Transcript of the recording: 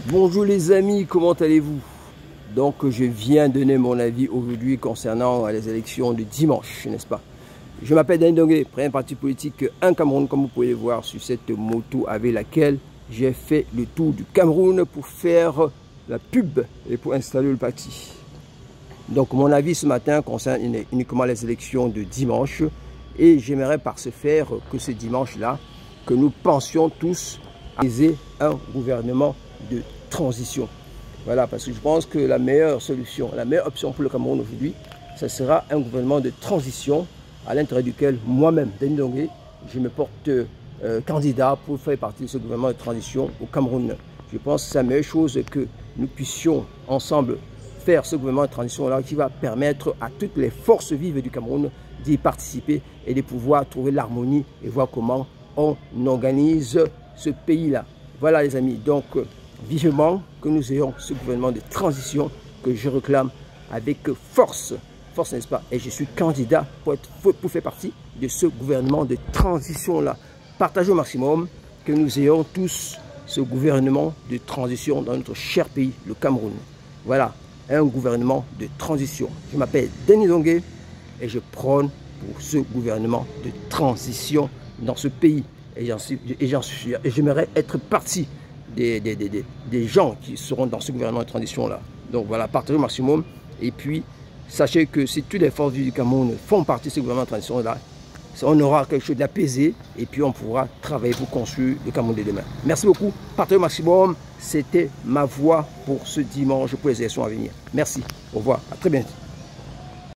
Bonjour les amis, comment allez-vous? Donc je viens donner mon avis aujourd'hui concernant les élections de dimanche, n'est-ce pas? Je m'appelle Dany Dongué, premier parti politique Un Cameroun, comme vous pouvez le voir sur cette moto avec laquelle j'ai fait le tour du Cameroun pour faire la pub et pour installer le parti. Donc mon avis ce matin concerne uniquement les élections de dimanche et j'aimerais par ce faire que ce dimanche-là, que nous pensions tous à un gouvernement de transition. Voilà, parce que je pense que la meilleure solution, la meilleure option pour le Cameroun aujourd'hui, ce sera un gouvernement de transition à l'intérieur duquel moi-même, Dany Dongué, je me porte candidat pour faire partie de ce gouvernement de transition au Cameroun. Je pense que c'est la meilleure chose que nous puissions ensemble faire ce gouvernement de transition-là qui va permettre à toutes les forces vives du Cameroun d'y participer et de pouvoir trouver l'harmonie et voir comment on organise ce pays-là. Voilà les amis, donc vivement que nous ayons ce gouvernement de transition que je réclame avec force, n'est-ce pas? Et je suis candidat pour faire partie de ce gouvernement de transition-là. Partagez au maximum que nous ayons tous ce gouvernement de transition dans notre cher pays, le Cameroun. Voilà, un gouvernement de transition. Je m'appelle Dany Dongué et je prône pour ce gouvernement de transition dans ce pays. Et j'aimerais être partie des gens qui seront dans ce gouvernement de transition-là. Donc voilà, partagez au maximum. Et puis, sachez que si toutes les forces du Cameroun font partie de ce gouvernement de transition-là, on aura quelque chose d'apaisé et puis on pourra travailler pour construire le Cameroun de demain. Merci beaucoup, partagez au maximum. C'était ma voix pour ce dimanche, pour les élections à venir. Merci, au revoir, à très bientôt.